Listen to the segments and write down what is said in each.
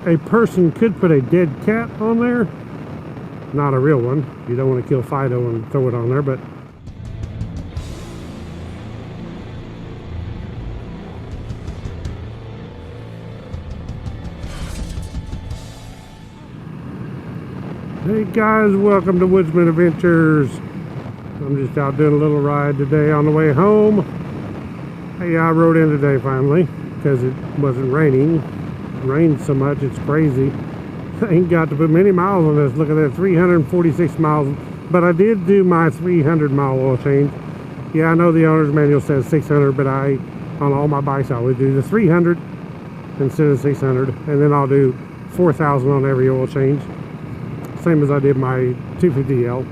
a person could put a dead cat on there. Not a real one. You don't want to kill Fido and throw it on there, but hey guys, welcome to Woodzman Adventures. I'm just out doing a little ride today on the way home. Hey, I rode in today finally because it wasn't raining. It rained so much it's crazy. I ain't got to put many miles on this. Look at that, 346 miles. But I did do my 300-mile oil change. Yeah, I know the owner's manual says 600, but on all my bikes I always do the 300 instead of 600, and then I'll do 4,000 on every oil change. Same as I did my 250L.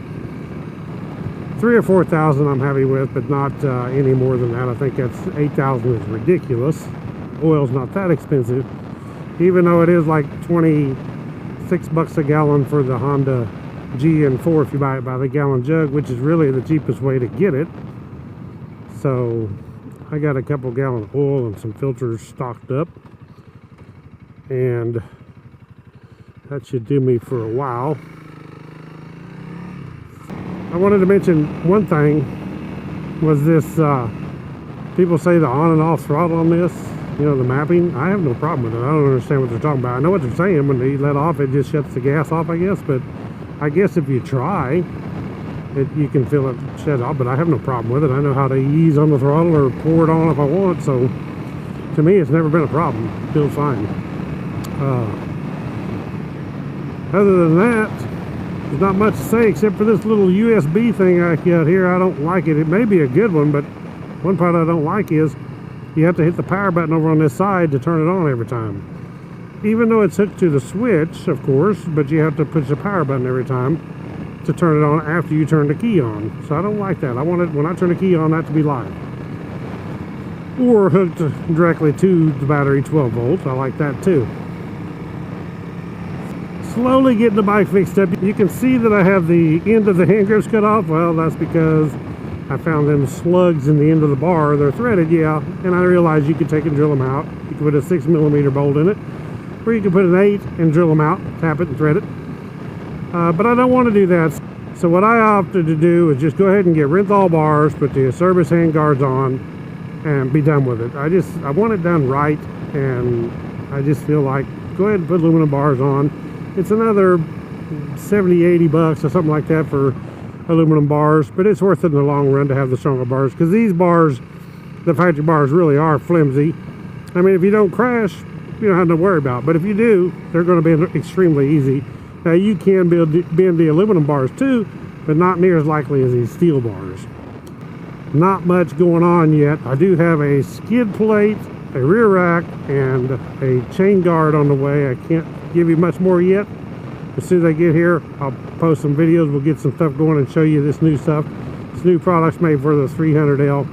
3,000 or 4,000 I'm happy with, but not any more than that. I think that's 8,000 is ridiculous. Oil's not that expensive, even though it is like 26 bucks a gallon for the Honda GN4 if you buy it by the gallon jug, which is really the cheapest way to get it. So I got a couple gallon of oil and some filters stocked up, and that should do me for a while. I wanted to mention one thing, was this, people say the on and off throttle on this, you know, the mapping. I have no problem with it. I don't understand what they're talking about. I know what they're saying. When they let off, it just shuts the gas off, I guess. But I guess if you try, you can feel it shut off. But I have no problem with it. I know how to ease on the throttle or pour it on if I want. So to me, it's never been a problem. It feels fine. Other than that, there's not much to say except for this little USB thing I got here. I don't like it. It may be a good one, but one part I don't like is you have to hit the power button over on this side to turn it on every time. Even though it's hooked to the switch, of course, but you have to push the power button every time to turn it on after you turn the key on. So I don't like that. I want it, when I turn the key on, that to be live. Or hooked directly to the battery 12 volts. I like that too. Slowly getting the bike fixed up. You can see that I have the end of the hand grips cut off. Well, that's because I found them slugs in the end of the bar. They're threaded, yeah, and I realized you could take and drill them out. You could put a 6mm bolt in it, or you could put an 8 and drill them out, tap it and thread it. But I don't want to do that. So what I opted to do is just go ahead and get Renthal bars, put the service hand guards on, and be done with it. I want it done right, and I just feel like go ahead and put aluminum bars on. It's another 70, 80 bucks or something like that for aluminum bars, but it's worth it in the long run to have the stronger bars, because these bars, the factory bars, really are flimsy. I mean, if you don't crash, you don't have to worry about, but if you do, they're going to be extremely easy. Now, you can bend the aluminum bars too, but not near as likely as these steel bars. Not much going on yet. I do have a skid plate, a rear rack, and a chain guard on the way. I can't give you much more yet. As soon as I get here, I'll post some videos. We'll get some stuff going and show you this new stuff. This new product's made for the 300L.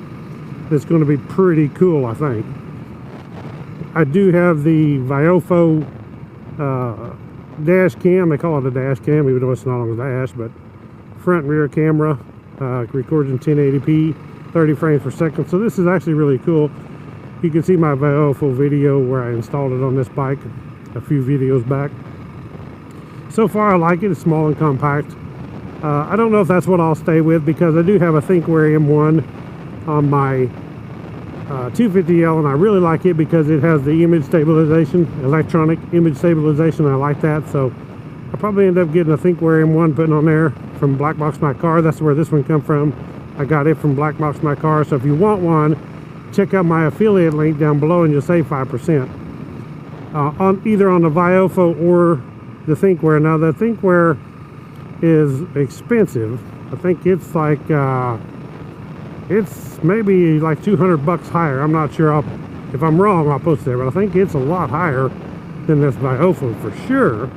It's going to be pretty cool, I think. I do have the Viofo dash cam. They call it a dash cam, even though it's not on the dash, but front and rear camera. Records in 1080p, 30 frames per second. So this is actually really cool. You can see my Viofo video where I installed it on this bike a few videos back. So far I like it. It's small and compact. I don't know if that's what I'll stay with, because I do have a ThinkWare M1 on my 250L, and I really like it because it has the image stabilization, electronic image stabilization. I like that, so I'll probably end up getting a ThinkWare M1 putting on there from Black Box My Car. That's where this one come from. I got it from Black Box My Car, so if you want one, check out my affiliate link down below and you'll save 5%. Either on the Viofo or the ThinkWare. Now the ThinkWare is expensive. I think it's like it's maybe like 200 bucks higher. I'm not sure. If I'm wrong, I'll post it there, but I think it's a lot higher than this Viofo for sure.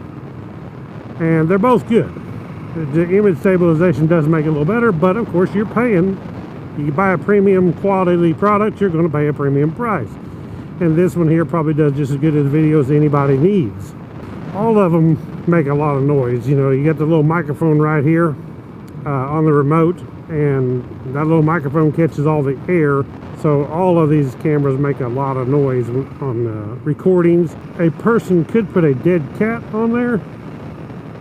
And they're both good. The image stabilization does make it a little better, but of course you're paying. You buy a premium quality product, you're going to pay a premium price. And this one here probably does just as good as videos anybody needs. All of them make a lot of noise. You know, you got the little microphone right here on the remote, and that little microphone catches all the air, So all of these cameras make a lot of noise on recordings. A person could put a dead cat on there.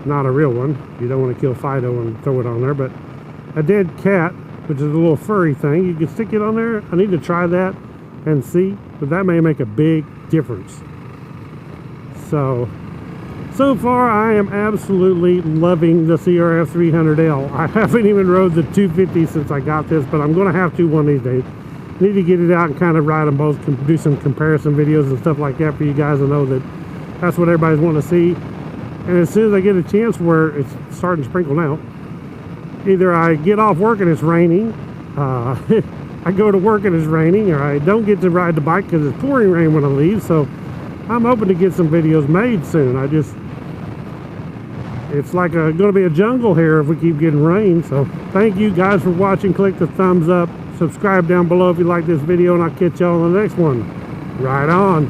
Not a real one. You don't want to kill Fido and throw it on there, but a dead cat, which is a little furry thing, you can stick it on there. I need to try that and see, but that may make a big difference. So far I am absolutely loving the CRF300L. I haven't even rode the 250 since I got this, but I'm going to have to one of these days. Need to get it out and kind of ride them both, do some comparison videos and stuff like that for you guys to know that that's what everybody's wanting to see. And as soon as I get a chance, where it's starting to sprinkle now, either I get off work and it's raining, I go to work and it's raining, or I don't get to ride the bike because it's pouring rain when I leave. So I'm hoping to get some videos made soon. It's like going to be a jungle here if we keep getting rain. So thank you guys for watching. Click the thumbs up, subscribe down below if you like this video, and I'll catch y'all on the next one. Right on.